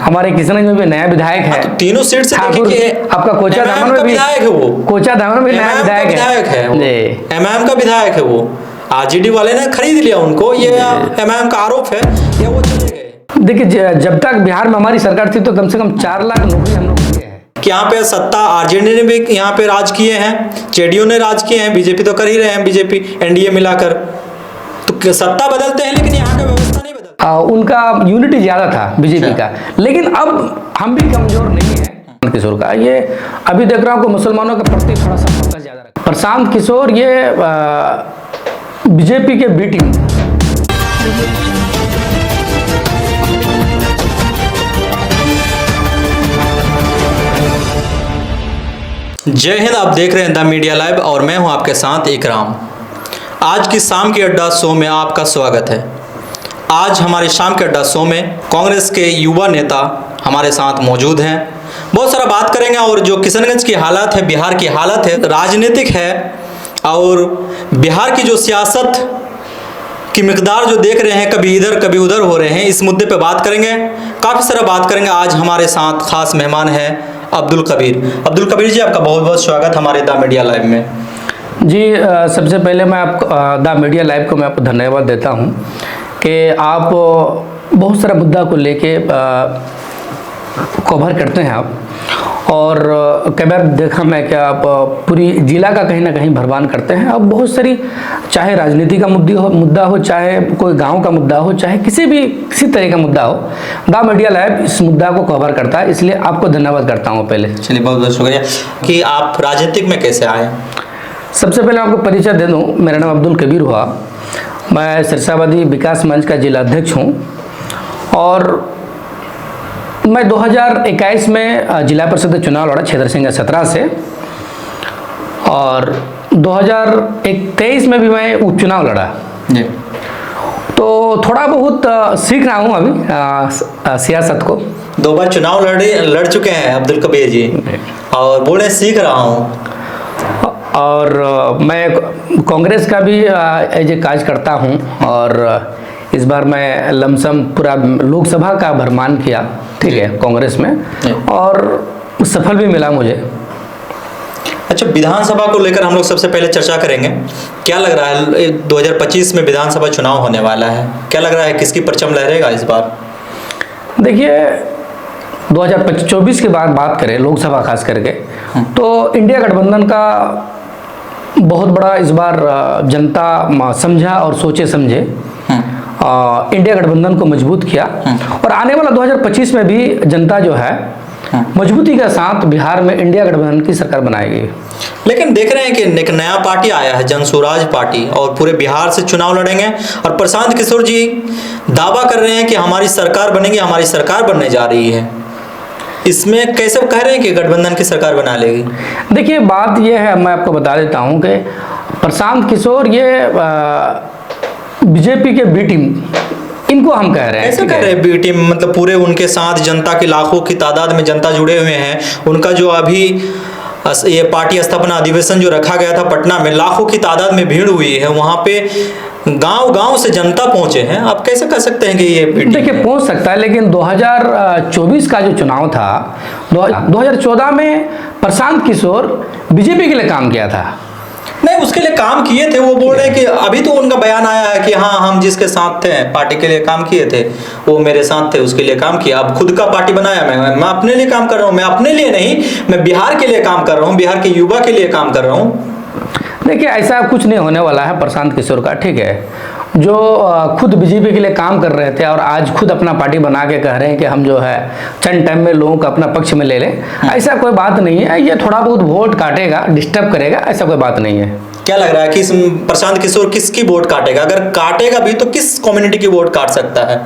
हमारे किशनगंज में भी नया विधायक है। तो तीनों सीट से आपका कोचा धामन में भी विधायक है, वो कोचा धामन में नया विधायक है, एमआईएम का विधायक है वो। आरजेडी वाले ने खरीद लिया उनको, ये एमआईएम का आरोप है, या वो चले गए। देखिए, जब तक बिहार में हमारी सरकार थी तो कम से कम 4 लाख नौकरी हम लोग दिए हैं कि यहाँ पे सत्ता आरजेडी ने भी यहाँ पे राज किए हैं, जेडीयू ने राज किए हैं, बीजेपी तो कर ही रहे हैं, बीजेपी एनडीए मिलाकर। तो सत्ता बदलते हैं लेकिन यहाँ का व्यवस्था नहीं बदलता। उनका यूनिटी ज्यादा था बीजेपी का, लेकिन अब हम भी कमजोर नहीं है। किशोर का ये अभी देख रहा हूँ कि मुसलमानों के प्रति थोड़ा सा फोकस ज्यादा रखा। प्रशांत किशोर ये बीजेपी के बी टीम। जय हिंद, आप देख रहे हैं द मीडिया लाइव और मैं हूं आपके साथ इकराम। आज की शाम की अड्डा शो में आपका स्वागत है। आज हमारे शाम के अड्डा शो में कांग्रेस के युवा नेता हमारे साथ मौजूद हैं। बहुत सारा बात करेंगे और जो किशनगंज की हालत है, बिहार की हालत है, राजनीतिक है और बिहार की जो सियासत की मिकदार जो देख रहे हैं, कभी इधर कभी उधर हो रहे हैं, इस मुद्दे पे बात करेंगे। काफ़ी सारा बात करेंगे। आज हमारे साथ खास मेहमान हैं अब्दुल कबीर। अब्दुल कबीर जी, आपका बहुत बहुत स्वागत हमारे द मीडिया लाइव में। जी, सबसे पहले मैं आपको द मीडिया लाइव को मैं आपको धन्यवाद देता हूं कि आप बहुत सारा मुद्दा को लेके कवर करते हैं आप, और कई बार देखा मैं कि आप पूरी जिला का कहीं ना कहीं भरवान करते हैं। अब बहुत सारी, चाहे राजनीति का मुद्दा हो, चाहे कोई गांव का मुद्दा हो, चाहे किसी तरह का मुद्दा हो, द मीडिया लाइव इस मुद्दा को कवर करता है, इसलिए आपको धन्यवाद करता हूँ पहले। चलिए, बहुत बहुत शुक्रिया। कि आप राजनीतिक में कैसे आए? सबसे पहले आपको परिचय दे दूँ, मेरा नाम अब्दुल कबीर हुआ। मैं सिरसाबादी विकास मंच का जिला अध्यक्ष हूँ और मैं 2021 में जिला परिषद चुनाव लड़ा क्षेत्र संख्या 17 से, और 2023 में भी मैं उपचुनाव लड़ा जी। तो थोड़ा बहुत सीख रहा हूँ अभी सियासत को। 2 बार चुनाव लड़ चुके हैं अब्दुल कबीर जी और बोले सीख रहा हूँ। और मैं कांग्रेस का भी एज ए काज करता हूँ, और इस बार मैं लमसम पूरा लोकसभा का भरमान किया, ठीक है, कांग्रेस में, और सफल भी मिला मुझे। अच्छा, विधानसभा को लेकर हम लोग सबसे पहले चर्चा करेंगे। क्या लग रहा है 2025 में विधानसभा चुनाव होने वाला है, क्या लग रहा है किसकी परचम लहरेगा इस बार? देखिए, 2024 के बाद बात करें लोकसभा खास करके, तो इंडिया गठबंधन का बहुत बड़ा इस बार जनता समझा और सोचे समझे इंडिया गठबंधन को मजबूत किया, और आने वाला 2025 में भी जनता जो है मजबूती के साथ बिहार में इंडिया गठबंधन की सरकार बनाएगी। लेकिन देख रहे हैं कि एक नया पार्टी आया है, जन स्वराज पार्टी, और पूरे बिहार से चुनाव लड़ेंगे, और प्रशांत किशोर जी दावा कर रहे हैं कि हमारी सरकार बनेगी, हमारी सरकार बनने जा रही है। इसमें कैसे कह रहे हैं कि गठबंधन की सरकार बना लेगी? देखिए, बात यह है, मैं आपको बता देता हूं कि प्रशांत किशोर ये बीजेपी के बी टीम, इनको हम कह रहे हैं। कैसे कह रहे हैं बी टीम? मतलब पूरे उनके साथ जनता की लाखों की तादाद में जनता जुड़े हुए हैं। उनका जो अभी ये पार्टी स्थापना अधिवेशन जो रखा गया था पटना में, लाखों की तादाद में भीड़ हुई है, वहाँ पे गांव-गांव से जनता पहुंचे हैं। आप कैसे कह सकते हैं कि ये? देखिए, पहुंच सकता है, लेकिन 2024 का जो चुनाव था, 2014 में प्रशांत किशोर बीजेपी के लिए काम किया था। नहीं, उसके लिए काम किए थे, वो बोल रहे हैं कि अभी तो उनका बयान आया है कि हाँ, हम जिसके साथ थे पार्टी के लिए काम किए थे, वो मेरे साथ थे, उसके लिए काम किया। अब खुद का पार्टी बनाया, मैं अपने लिए काम कर रहा हूँ। मैं अपने लिए नहीं, मैं बिहार के लिए काम कर रहा हूँ, बिहार के युवा के लिए काम कर रहा हूँ। देखिए, ऐसा कुछ नहीं होने वाला है प्रशांत किशोर का, ठीक है। जो खुद बीजेपी के लिए काम कर रहे थे और आज खुद अपना पार्टी बना के कह रहे हैं कि हम जो है चंद टाइम में लोगों को अपना पक्ष में ले लें, ऐसा कोई बात नहीं है। ये थोड़ा बहुत वोट काटेगा, डिस्टर्ब करेगा, ऐसा कोई बात नहीं है। क्या लग रहा है कि प्रशांत किशोर किसकी वोट काटेगा? अगर काटेगा भी तो किस कम्युनिटी की वोट काट सकता है?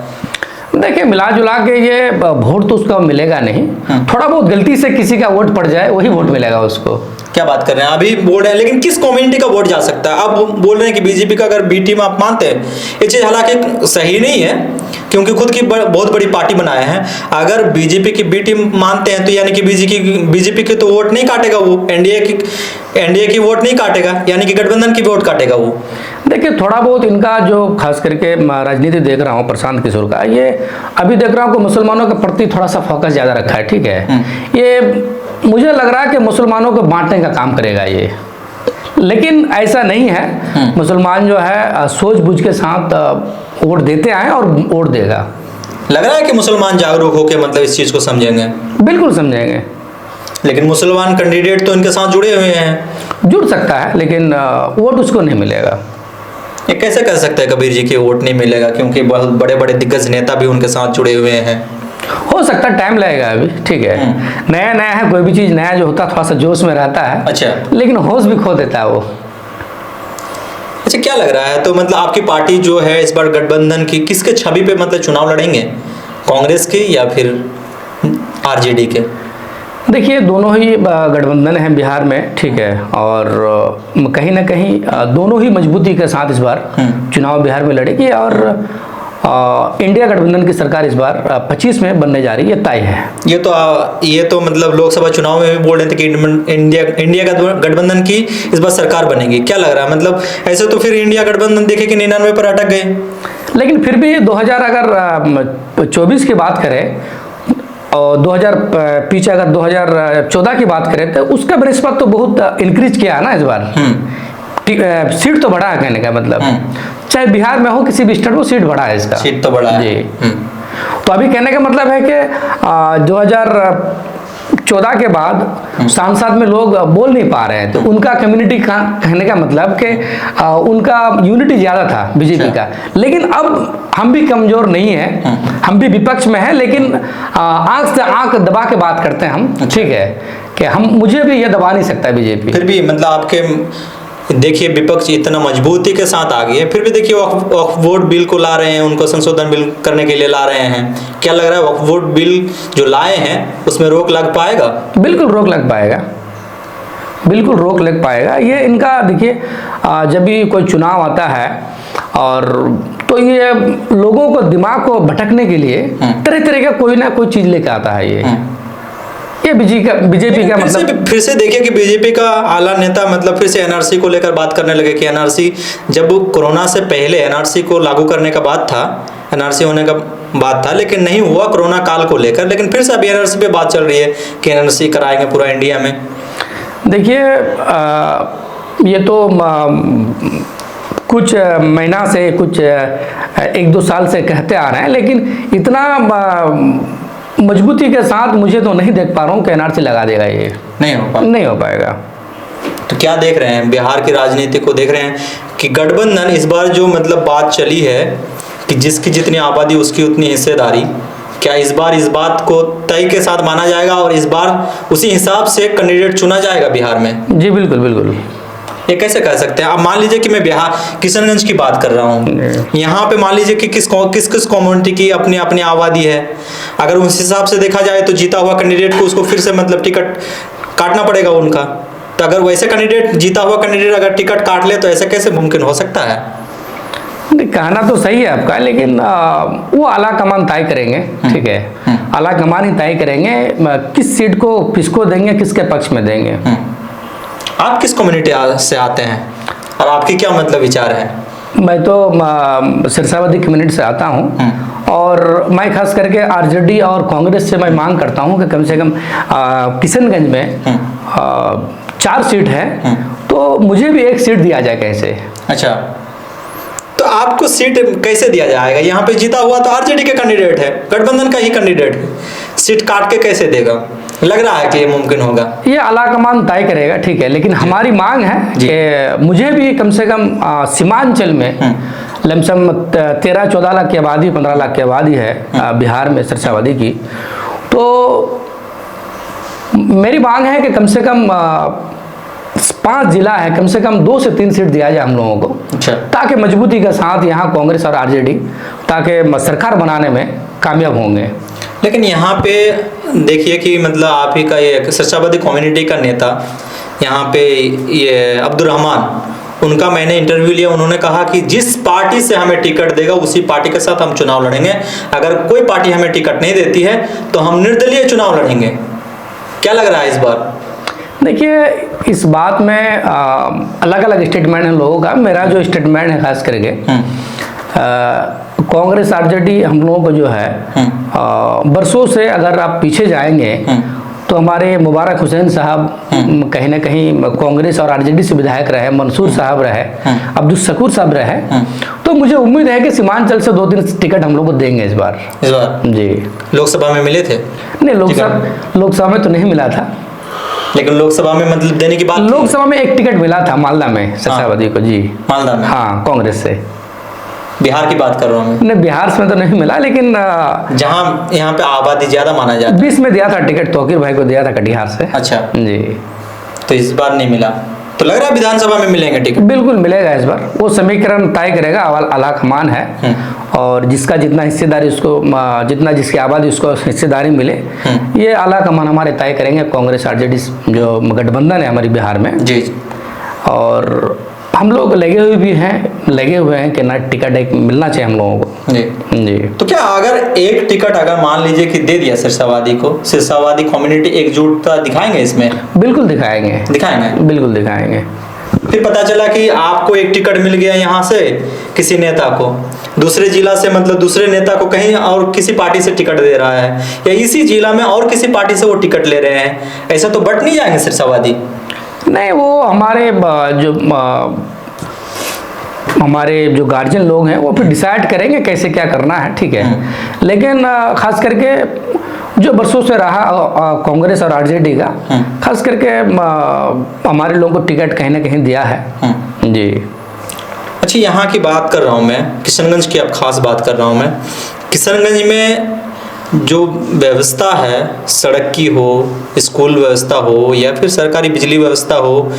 देखिए, मिला जुला के ये वोट तो उसका मिलेगा नहीं, थोड़ा बहुत गलती से किसी का वोट पड़ जाए वही वोट मिलेगा उसको। क्या बात कर रहे हैं? अभी बोल रहे हैं, लेकिन किस कम्युनिटी का वोट जा सकता है? अब बोल रहे हैं कि बीजेपी का अगर बी टीम आप मानते हैं, ये चीज़ हालांकि सही नहीं है, क्योंकि खुद की बहुत बड़ी पार्टी बनाए हैं। अगर बीजेपी की बी टीम मानते हैं तो यानी कि बीजेपी की तो वोट नहीं काटेगा वो, एनडीए की वोट नहीं काटेगा, यानी कि गठबंधन की वोट काटेगा वो। देखिए थोड़ा बहुत इनका जो खास करके राजनीति देख रहा हूँ प्रशांत किशोर का, ये अभी देख रहा हूँ कि मुसलमानों के प्रति थोड़ा सा फोकस ज़्यादा रखा है, ठीक है। ये मुझे लग रहा है कि मुसलमानों को बांटने का काम करेगा ये, लेकिन ऐसा नहीं है। मुसलमान जो है सूझबूझ के साथ वोट देते आए और वोट देगा। लग रहा है कि मुसलमान जागरूक होकर मतलब इस चीज़ को समझेंगे। बिल्कुल समझेंगे, लेकिन मुसलमान कैंडिडेट तो इनके साथ जुड़े हुए हैं। जुड़ सकता है लेकिन वोट उसको नहीं मिलेगा। ये कैसे कह सकते हैं कबीर जी की वोट नहीं मिलेगा, क्योंकि बहुत बड़े बड़े दिग्गज नेता भी उनके साथ जुड़े हुए हैं। हो सकता है, टाइम लगेगा अभी, ठीक है। नया नया है, कोई भी चीज़ नया जो होता है थोड़ा सा जोश में रहता है। अच्छा, लेकिन होश भी खो देता है वो। अच्छा, क्या लग रहा है तो मतलब आपकी पार्टी जो है इस बार गठबंधन की किसके छवि पे मतलब चुनाव लड़ेंगे, कांग्रेस के या फिर आरजेडी के? देखिए दोनों ही गठबंधन है बिहार में, ठीक है, और कहीं ना कहीं दोनों ही मजबूती के साथ इस बार चुनाव बिहार में लड़ेगी और इंडिया गठबंधन की सरकार इस बार 25 में बनने जा रही है, तय है। ये तो मतलब लोकसभा चुनाव में भी बोल रहे थे कि इंडिया गठबंधन की इस बार सरकार बनेगी। क्या लग रहा है मतलब ऐसे तो फिर इंडिया गठबंधन देखे कि 99 पर अटक गए, लेकिन फिर भी 2000 अगर 24 की बात करें और 2000 पीछे अगर 2014 की बात करें तो उसका बनिस्पत तो बहुत इंक्रीज किया है ना इस बार। सीट तो बढ़ा है, कहने का मतलब चाहे बिहार में हो किसी भी स्टेट में सीट बढ़ा है इसका, सीट तो बढ़ा है जी। तो अभी कहने का मतलब है कि 2014 के बाद सांसद में लोग बोल नहीं पा रहे हैं, तो उनका कम्युनिटी का कहने का मतलब कि उनका यूनिटी ज़्यादा था बीजेपी का। लेकिन अब हम भी कमज़ोर नहीं है, हम भी विपक्ष में हैं, लेकिन आंख से आंख दबा के बात करते हैं हम, ठीक है, कि मुझे भी ये दबा नहीं सकता बीजेपी। फिर भी मतलब आपके देखिए विपक्ष इतना मजबूती के साथ आ गई है, फिर भी देखिए वक्फ बोर्ड बिल को ला रहे हैं, उनको संशोधन बिल करने के लिए ला रहे हैं। क्या लग रहा है वक्फ बोर्ड बिल जो लाए हैं उसमें रोक लग पाएगा? बिल्कुल रोक लग पाएगा, बिल्कुल रोक लग पाएगा। ये इनका देखिए जब भी कोई चुनाव आता है और तो ये लोगों को दिमाग को भटकने के लिए तरह तरह का कोई ना कोई चीज़ लेकर आता है। ये बीजेपी का मतलब फिर से देखिए कि बीजेपी का आला नेता मतलब फिर से एनआरसी को लेकर बात करने लगे कि एनआरसी जब कोरोना से पहले एनआरसी को लागू करने का बात था, एनआरसी होने का बात था, लेकिन नहीं हुआ कोरोना काल को लेकर। लेकिन फिर से अभी एनआरसी पे बात चल रही है कि एनआरसी कराएंगे पूरा इंडिया में। देखिए ये तो कुछ महीना से कुछ 1-2 साल से कहते आ रहे हैं, लेकिन इतना मजबूती के साथ मुझे तो नहीं देख पा रहा हूँ कि एनआरसी लगा देगा। ये नहीं हो पाएगा। तो क्या देख रहे हैं बिहार की राजनीति को, देख रहे हैं कि गठबंधन इस बार जो मतलब बात चली है कि जिसकी जितनी आबादी उसकी उतनी हिस्सेदारी, क्या इस बार इस बात को तय के साथ माना जाएगा और इस बार उसी हिसाब से कैंडिडेट चुना जाएगा बिहार में? जी बिल्कुल बिल्कुल। ये कैसे कह सकते हैं? अब मान लीजिए कि मैं बिहार किशनगंज की बात कर रहा हूँ, यहाँ पे मान लीजिए कि किस कम्युनिटी की अपनी अपनी आबादी है। अगर उस हिसाब से देखा जाए तो जीता हुआ कैंडिडेट को उसको फिर से मतलब टिकट काटना पड़ेगा उनका। तो अगर वैसे कैंडिडेट जीता हुआ कैंडिडेट अगर टिकट काट ले तो ऐसा कैसे मुमकिन हो सकता है? कहना तो सही है आपका, लेकिन वो आला कमान तय करेंगे, ठीक है। आला कमान ही तय करेंगे किस सीट को किसको देंगे, किसके पक्ष में देंगे। आप किस कम्युनिटी से आते हैं और आपकी क्या मतलब विचार है? मैं तो सिरसावादी कम्युनिटी से आता हूँ और मैं खास करके आरजेडी और कांग्रेस से मैं मांग करता हूँ कि कम से कम किशनगंज में 4 सीट है, तो मुझे भी 1 सीट दिया जाए कैसे। अच्छा, तो आपको सीट कैसे दिया जाएगा? यहाँ पे जीता हुआ तो आरजेडी के कैंडिडेट है, गठबंधन का ही कैंडिडेट है, सीट काट के कैसे देगा? लग रहा है कि ये मुमकिन होगा? ये आला कमान तय करेगा, ठीक है, लेकिन हमारी मांग है कि मुझे भी कम से कम सीमांचल में लमसम 13-14 लाख की आबादी, 15 लाख की आबादी है बिहार में सिरसावादी की। तो मेरी मांग है कि कम से कम 5 जिला है, कम से कम 2 से 3 सीट दिया जाए हम लोगों को। अच्छा, ताकि मजबूती के साथ यहाँ कांग्रेस और आरजेडी ताकि सरकार बनाने में कामयाब होंगे। लेकिन यहाँ पे देखिए कि मतलब आप ही का ये सिरसावादी कम्युनिटी का नेता यहाँ पे ये अब्दुल रहमान, उनका मैंने इंटरव्यू लिया, उन्होंने कहा कि जिस पार्टी से हमें टिकट देगा उसी पार्टी के साथ हम चुनाव लड़ेंगे। अगर कोई पार्टी हमें टिकट नहीं देती है तो हम निर्दलीय चुनाव लड़ेंगे। क्या लग रहा है इस बार? देखिए, इस बात में अलग अलग स्टेटमेंट है लोगों का। मेरा जो स्टेटमेंट है खास करके, कांग्रेस आरजेडी हम लोगों को जो है बरसों से, अगर आप पीछे जाएंगे तो हमारे मुबारक हुसैन साहब कहीं ना कहीं कांग्रेस और आरजेडी से विधायक रहे, मंसूर साहब रहे, अब्दुल शकूर साहब रहे। तो मुझे उम्मीद है कि सीमांचल से 2-3 टिकट हम लोग को देंगे इस बार। जी। लोकसभा में मिले थे? नहीं, लोकसभा में तो नहीं मिला था, लेकिन लोकसभा में मतलब देने की बात। लोकसभा में एक टिकट मिला था मालदा में शशावती को। जी, मालदा में? हाँ, कांग्रेस से। बिहार की बात कर रहा हूँ मैं। नहीं, बिहार में तो नहीं मिला, लेकिन जहाँ यहाँ पे आबादी ज्यादा माना जाता है। 20 में दिया था टिकट, तौकीर भाई को दिया था कटिहार से। अच्छा जी। तो इस बार नहीं मिला, तो लग रहा है विधानसभा में मिलेंगे टिकट? बिल्कुल मिलेगा इस बार। वो समीकरण तय करेगा, आलाकमान है, और जिसका जितना हिस्सेदारी उसको, जितना जिसकी आबादी उसको हिस्सेदारी मिले, ये आलाकमान हमारे तय करेंगे। कांग्रेस आरजेडी जो गठबंधन है हमारी बिहार में। जी। और हम लोग लगे हुए हैं कि ना टिकट एक मिलना चाहिए हम लोगों को। जी जी। तो क्या अगर एक टिकट अगर मान लीजिए कि दे दिया सिरसावादी को, सिरसावादी कम्युनिटी एकजुटता दिखाएंगे इसमें? बिल्कुल दिखाएंगे, बिल्कुल दिखाएंगे। फिर पता चला कि आपको एक टिकट मिल गया यहाँ से, किसी नेता को दूसरे जिला से, मतलब दूसरे नेता को कहीं और किसी पार्टी से टिकट दे रहा है, या इसी जिला में और किसी पार्टी से वो टिकट ले रहे हैं, ऐसा तो बट नहीं जाएंगे सिरसावादी? नहीं, वो हमारे जो गार्जियन लोग हैं वो फिर डिसाइड करेंगे कैसे क्या करना है, ठीक है। लेकिन खास करके जो बरसों से रहा कांग्रेस और आरजेडी का, खास करके हमारे लोगों को टिकट कहीं ना कहीं दिया है। जी। अच्छा, यहाँ की बात कर रहा हूँ मैं, किशनगंज की अब खास बात कर रहा हूँ मैं। किशनगंज में जो व्यवस्था है, सड़क की हो, स्कूल व्यवस्था हो, या फिर सरकारी बिजली व्यवस्था हो,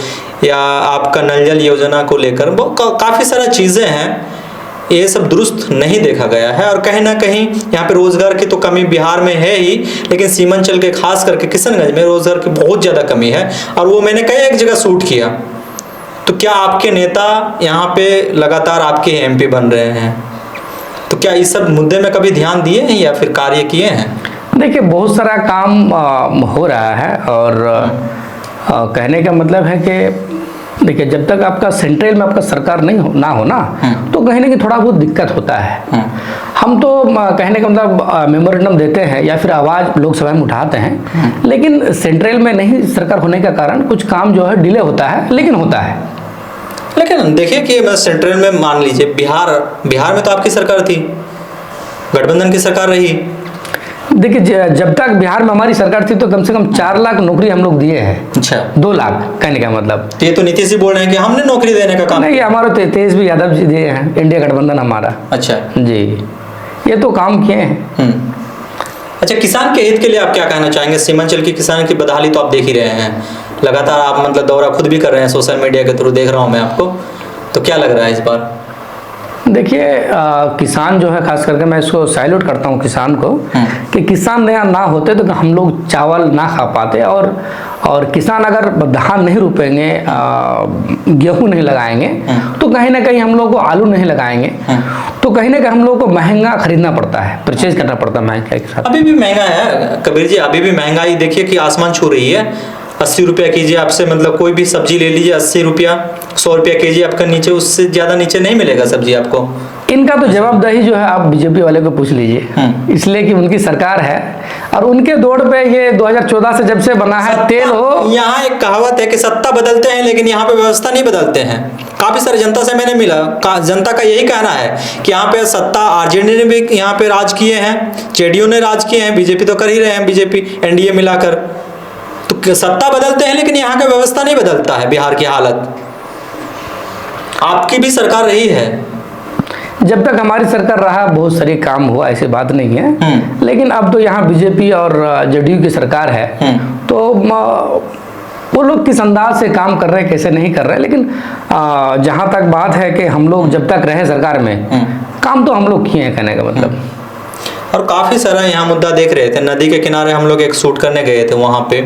या आपका नल जल योजना को लेकर काफ़ी सारा चीज़ें हैं, ये सब दुरुस्त नहीं देखा गया है। और कहीं ना कहीं यहाँ पे रोजगार की तो कमी बिहार में है ही, लेकिन सीमांचल के खास करके किशनगंज में रोजगार की बहुत ज़्यादा कमी है। और वो मैंने कई एक जगह शूट किया। तो क्या आपके नेता यहाँ पे लगातार आपके एमपी बन रहे हैं, तो क्या इस सब मुद्दे में कभी ध्यान दिए हैं या फिर कार्य किए हैं? देखिए, बहुत सारा काम हो रहा है, और कहने का मतलब है कि देखिए, जब तक आपका सेंट्रल में आपका सरकार नहीं हो ना, तो कहीं ना कहीं थोड़ा बहुत दिक्कत होता है। हम तो कहने का मतलब मेमोरेंडम देते हैं या फिर आवाज़ लोकसभा में उठाते हैं, लेकिन सेंट्रल में नहीं सरकार होने का कारण कुछ काम जो है डिले होता है, लेकिन होता है। लेकिन देखिए कि मैं सेंट्रल में मान लीजिए बिहार में तो आपकी सरकार थी, गठबंधन की सरकार रही। देखिए, जब तक बिहार में हमारी सरकार थी तो कम से कम 4 लाख नौकरी हम लोग दिए हैं। अच्छा, 2 लाख कहने का मतलब। तो ये तो नीतीश जी बोल रहे हैं कि हमने नौकरी देने का काम नहीं, हमारा तो तेजस्वी यादव जी दिए हैं, इंडिया गठबंधन हमारा। अच्छा जी, ये तो काम किए हैं। अच्छा, किसान के हित के लिए आप क्या कहना चाहेंगे? सीमांचल की किसान की बदहाली तो आप देख ही रहे हैं, लगातार आप मतलब दौरा खुद भी कर रहे हैं, सोशल मीडिया के थ्रू देख रहा हूँ मैं आपको। तो क्या लग रहा है इस बार? देखिए, किसान जो है, खास करके मैं इसको सैल्यूट करता हूँ किसान को, कि किसान ना होते तो हम लोग चावल ना खा पाते। और किसान अगर धान नहीं रोपेंगे, गेहूं नहीं लगाएंगे, तो कहीं ना कहीं हम लोग को आलू नहीं लगाएंगे, तो कहीं ना कहीं हम लोग को महंगा खरीदना पड़ता है, परचेज करना पड़ता है महंगाई के साथ। अभी भी महंगा है कबीर जी, अभी भी महंगाई देखिए कि आसमान छू रही है। 80 रुपया केजी आपसे, मतलब कोई भी सब्जी ले लीजिए, 80 रुपया, 100 रुपया केजी आपका नीचे, उससे ज़्यादा नीचे नहीं मिलेगा सब्जी आपको। इनका तो जवाबदेही जो है आप बीजेपी वाले को पूछ लीजिए, इसलिए कि उनकी सरकार है और उनके दौड़ पे ये 2014 से जब से बना है तेल हो। यहाँ एक कहावत है कि सत्ता बदलते हैं लेकिन यहाँ पे व्यवस्था नहीं बदलते हैं। काफी सारी जनता से मैंने मिला, जनता का यही कहना है कि यहाँ पे सत्ता आरजेडी ने भी यहाँ पे राज किए हैं, जेडीयू ने राज किए हैं, बीजेपी तो कर ही रहे हैं, बीजेपी एनडीए मिलाकर। तो सत्ता बदलते हैं लेकिन यहाँ का व्यवस्था नहीं बदलता है। बिहार की हालत, आपकी भी सरकार रही है, जब तक हमारी सरकार रहा बहुत सारे काम हुआ, ऐसी बात नहीं है। लेकिन अब तो यहाँ बीजेपी और जेडीयू की सरकार है, तो वो लोग किस अंदाज से काम कर रहे हैं, कैसे नहीं कर रहे हैं। लेकिन जहाँ तक बात है कि हम लोग जब तक रहे सरकार में, काम तो हम लोग किए हैं, कहने का मतलब। और काफ़ी सारा यहाँ मुद्दा देख रहे थे, नदी के किनारे हम लोग एक शूट करने गए थे, वहाँ पे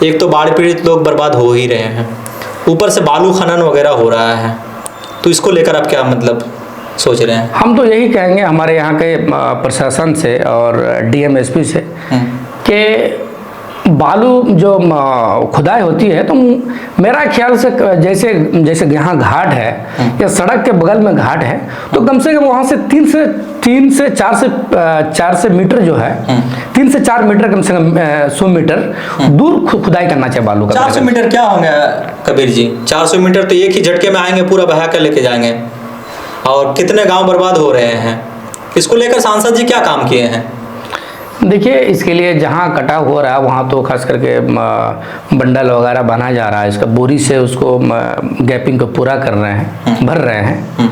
एक तो बाढ़ पीड़ित लोग बर्बाद हो ही रहे हैं, ऊपर से बालू खनन वगैरह हो रहा है। तो इसको लेकर आप क्या मतलब सोच रहे हैं? हम तो यही कहेंगे हमारे यहाँ के प्रशासन से और डीएम एसपी से कि बालू जो खुदाई होती है, तो मेरा ख्याल से जैसे जैसे यहाँ घाट है या सड़क के बगल में घाट है, तो कम से कम वहाँ से 3 से 4 से मीटर जो है, 3 से 4 मीटर, कम से कम 100 मीटर दूर खुदाई करना चाहिए बालू का। 400 मीटर क्या होंगे कबीर जी? 400 मीटर तो एक ही झटके में आएंगे, पूरा बहा कर लेके जाएंगे। और कितने गांव बर्बाद हो रहे हैं। इसको लेकर सांसद जी क्या काम किए हैं? देखिए, इसके लिए जहाँ कटाव हो रहा है वहाँ तो खास करके बंडल वगैरह बना जा रहा है, इसका बोरी से उसको गैपिंग को पूरा कर रहे हैं, भर रहे हैं।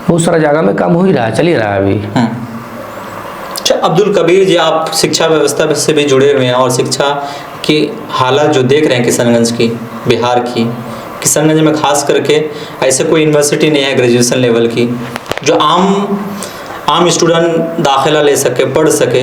बहुत सारा जगह में काम हो ही रहा है, चल ही रहा है अभी। अच्छा अब्दुल कबीर जी, आप शिक्षा व्यवस्था से भी जुड़े हुए हैं और शिक्षा की हालत जो देख रहे हैं किशनगंज की, बिहार की, किशनगंज में खास करके ऐसे कोई यूनिवर्सिटी नहीं है ग्रेजुएशन लेवल की जो आम स्टूडेंट दाखिला ले सके, पढ़ सके,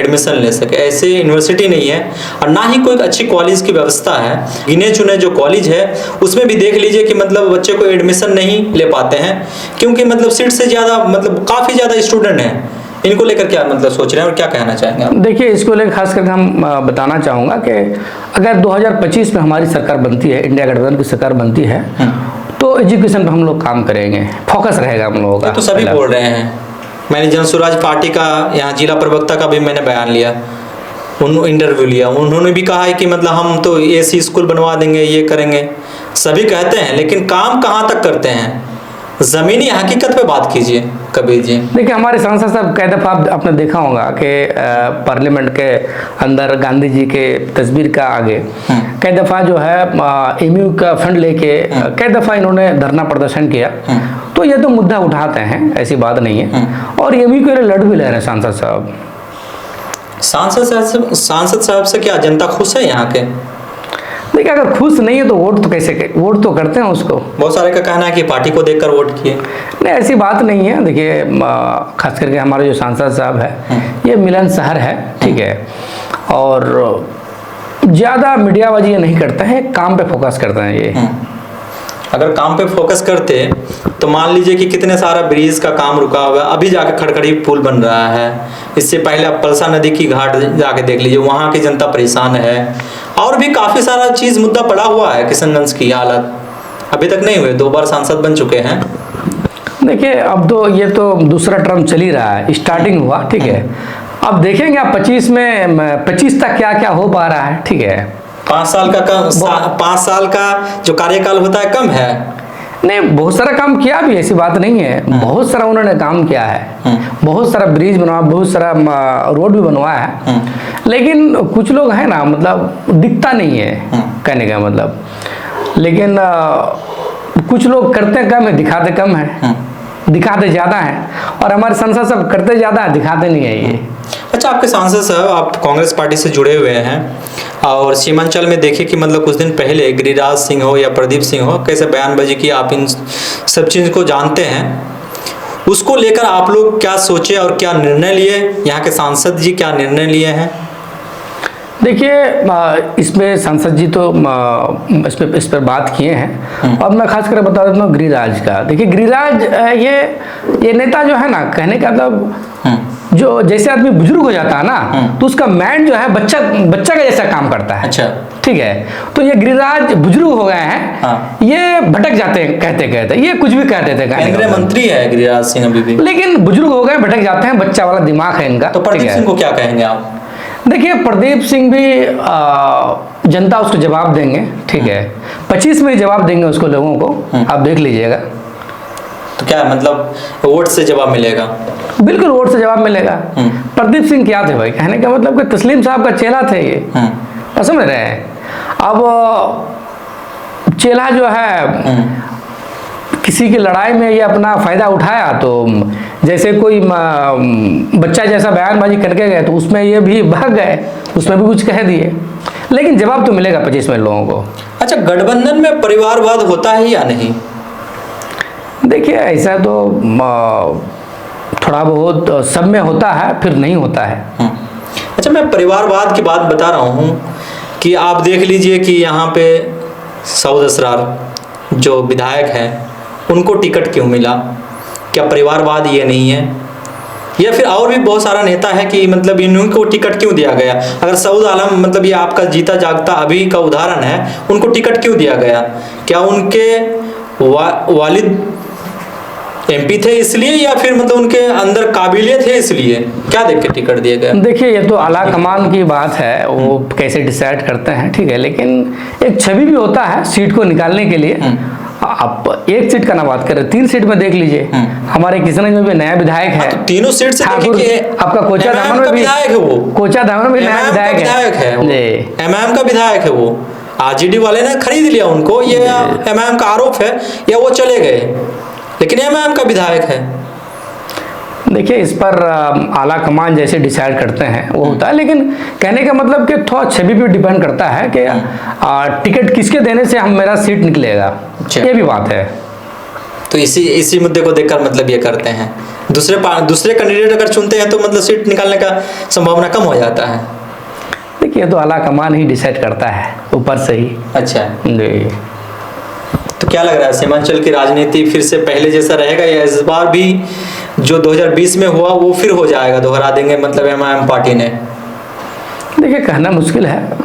एडमिशन ले सके। ऐसे यूनिवर्सिटी नहीं है और ना ही कोई अच्छी कॉलेज की व्यवस्था है। गिने चुने जो कॉलेज है उसमें भी देख लीजिए कि मतलब बच्चे को एडमिशन नहीं ले पाते हैं, क्योंकि मतलब सीट से ज़्यादा मतलब काफ़ी ज़्यादा स्टूडेंट हैं। इनको लेकर क्या मतलब सोच रहे हैं और क्या कहना चाहेंगे आप? देखिए, इसको लेकर खास करके हम बताना चाहूँगा कि अगर 2025 में हमारी सरकार बनती है, इंडिया गठबंधन की सरकार बनती है, तो एजुकेशन पर हम लोग काम करेंगे, फोकस रहेगा हम लोगों का। तो सभी बोल रहे हैं। मैंने जन स्वराज पार्टी का यहाँ जिला प्रवक्ता का भी मैंने बयान लिया, इंटरव्यू लिया, उन्होंने भी कहा है कि मतलब हम तो ऐसी स्कूल बनवा देंगे, ये करेंगे। सभी कहते हैं, लेकिन काम कहाँ तक करते हैं? ज़मीनी हकीकत पे बात कीजिए कबीर जी। देखिए, हमारे सांसद साहब कई दफ़ा आपने देखा होगा कि पार्लियामेंट के अंदर गांधी जी के तस्वीर का आगे कई दफ़ा जो है एमयू का फंड लेके कई दफ़ा इन्होंने धरना प्रदर्शन किया। तो ये तो मुद्दा उठाते हैं, ऐसी बात नहीं है, और एमयू के लिए लड़ भी ले रहे हैं सांसद साहब। सांसद साहब से क्या जनता खुश है यहाँ के? देखिए, अगर खुश नहीं है तो वोट तो करते हैं उसको। बहुत सारे का कहना है कि पार्टी को देखकर वोट किए। नहीं, ऐसी बात नहीं है। देखिए, खास करके हमारे जो सांसद साहब है, ये मिलनसार है, ठीक है, और ज़्यादा मीडियाबाजी ये नहीं करते हैं, काम पे फोकस करते हैं ये। अगर काम पे फोकस करते तो मान लीजिए कि कितने सारा ब्रिज का काम रुका हुआ है, अभी जाके खड़खड़ी पुल बन रहा है। इससे पहले आप पलसा नदी की घाट जाके देख लीजिए, वहाँ की जनता परेशान है। और भी काफ़ी सारा चीज़ मुद्दा पड़ा हुआ है किशनगंज की हालत, अभी तक नहीं हुए। 2 बार सांसद बन चुके हैं। देखिए, अब तो ये तो दूसरा टर्म चल ही रहा है, स्टार्टिंग हुआ, ठीक है। अब देखेंगे आप 25 तक क्या क्या हो पा रहा है, ठीक है। 5 साल का जो कार्यकाल होता है कम है। नहीं, बहुत सारा काम किया भी, ऐसी बात नहीं है। बहुत सारा उन्होंने काम किया है, बहुत सारा ब्रिज बनवाया, बहुत सारा रोड भी बनवाया है। लेकिन कुछ लोग हैं ना, मतलब दिखता नहीं है, कहने का मतलब। लेकिन कुछ लोग करते कम है, दिखाते कम है, दिखाते ज़्यादा है। और हमारे सांसद सब करते ज़्यादा है, दिखाते नहीं है ये। अच्छा, आपके सांसद साहब, आप कांग्रेस पार्टी से जुड़े हुए हैं और सीमांचल में देखे कि मतलब कुछ दिन पहले गिरिराज सिंह हो या प्रदीप सिंह हो, कैसे बयानबाजी की, आप इन सब चीज़ को जानते हैं। उसको लेकर आप लोग क्या सोचे और क्या निर्णय लिए? यहाँ के सांसद जी क्या निर्णय लिए हैं? देखिए, इसमें सांसद जी तो इस पर बात किए हैं, और मैं खास कर बता देता हूँ गिरिराज का। देखिए, गिरिराज ये नेता जो है ना, कहने का मतलब जो जैसे आदमी बुजुर्ग हो जाता है ना, तो उसका माइंड जो है बच्चा का जैसा काम करता है। अच्छा, ठीक है। तो ये गिरिराज बुजुर्ग हो गए हैं, ये भटक जाते हैं, कहते ये कुछ भी कहते थे। केंद्रीय मंत्री है गिरिराज सिंह अभी भी, लेकिन बुजुर्ग हो गए, भटक जाते हैं, बच्चा वाला दिमाग है इनका। तो प्रदीप सिंह को क्या कहेंगे आप? देखिए, प्रदीप सिंह भी जनता उसको जवाब देंगे, ठीक है। 25 में जवाब देंगे उसको, लोगों को, आप देख लीजिएगा। तो क्या मतलब वोट से जवाब मिलेगा? बिल्कुल, वोट से जवाब मिलेगा। प्रदीप सिंह क्या थे भाई, कहने का मतलब कि तस्लीम साहब का चेला थे ये, समझ रहे हैं। अब चेला जो है किसी की लड़ाई में ये अपना फायदा उठाया, तो जैसे कोई बच्चा जैसा बयानबाजी करके गए, तो उसमें ये भी भाग गए, उसमें भी कुछ कह दिए। लेकिन जवाब तो मिलेगा 25 में लोगों को। अच्छा, गठबंधन में परिवारवाद होता है या नहीं? देखिए, ऐसा तो थोड़ा बहुत सब में होता है, फिर नहीं होता है। अच्छा, मैं परिवारवाद की बात बता रहा हूँ कि आप देख लीजिए कि यहाँ पे सऊद असरार जो विधायक हैं, उनको टिकट क्यों मिला? क्या परिवारवाद ये नहीं है? या फिर और भी बहुत सारा नेता है कि मतलब इन्हीं को टिकट क्यों दिया गया? अगर सऊद आलम मतलब ये आपका जीता जागता अभी का उदाहरण है, उनको टिकट क्यों दिया गया? क्या उनके वालिद एमपी थे इसलिए, या फिर मतलब उनके अंदर काबिलियत है इसलिए? क्या देख के टिकट दिया गया? देखिए, ये तो आला कमान की बात है, वो कैसे डिसाइड करते हैं, ठीक है, लेकिन एक छवि भी होता है सीट को निकालने के लिए। आप एक सीट का ना बात करें, 3 सीट में देख लीजिए, हमारे किशनगंज में भी नया विधायक है। तो तीनों सीट से देखिए कि आपका कोचा धामन में भी विधायक है, वो कोचा धामन में भी नया विधायक है, एमआईएम का विधायक है वो। आरजेडी वाले ने खरीद लिया उनको, ये एमआईएम का आरोप है, या वो चले गए, लेकिन एमआईएम का विधायक है। देखिए, इस पर आला कमान जैसे डिसाइड करते हैं वो होता है, लेकिन कहने का मतलब कि थोड़ा छवि पे डिपेंड करता है कि टिकट किसके देने से हम मेरा सीट निकलेगा, ये भी बात है। तो इसी मुद्दे को देखकर मतलब ये करते हैं। दूसरे कैंडिडेट अगर चुनते हैं तो मतलब सीट निकालने का संभावना कम हो जाता है। देखिए, तो आला कमान ही डिसाइड करता है ऊपर से ही। अच्छा जी। तो क्या लग रहा है, सीमांचल की राजनीति फिर से पहले जैसा रहेगा, या इस बार भी जो 2020 में हुआ वो फिर हो जाएगा, दोहरा देंगे मतलब एमआईएम पार्टी ने? देखिए, कहना मुश्किल है,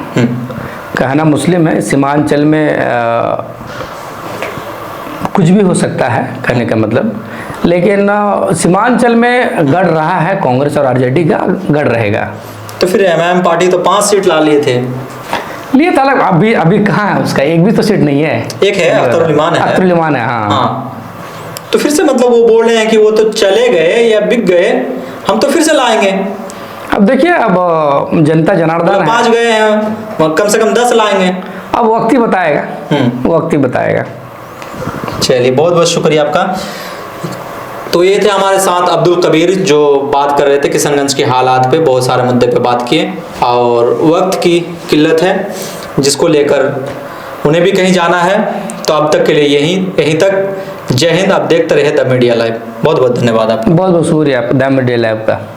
कहना मुस्लिम है। सीमांचल में कुछ भी हो सकता है कहने का मतलब, लेकिन सीमांचल में गढ़ रहा है कांग्रेस और आरजेडी का, गढ़ रहेगा। तो फिर एमआईएम पार्टी तो 5 सीट ला लिए थे, लिए था, अभी कहाँ है उसका? एक भी तो सीट नहीं है। एक है, अख्तरुल इमान है। हाँ। तो फिर से मतलब वो बोल रहे हैं कि वो तो चले गए या बिक गए, हम तो फिर से लाएंगे। अब देखिए, अब जनता जनार्दन 5 गए हैं, कम से कम 10 लाएंगे। अब वक्त ही बताएगा, वक्त ही बताएगा। चलिए, बहुत बहुत शुक्रिया आपका। तो ये थे हमारे साथ अब्दुल कबीर, जो बात कर रहे थे किशनगंज के हालात पे, बहुत सारे मुद्दे पे बात किए, और वक्त की किल्लत है जिसको लेकर उन्हें भी कहीं जाना है। तो अब तक के लिए यहीं तक। जय हिंद। आप देखते रहे द मीडिया लाइव। बहुत बहुत धन्यवाद आपका। बहुत बहुत शुक्रिया द मीडिया लाइव का।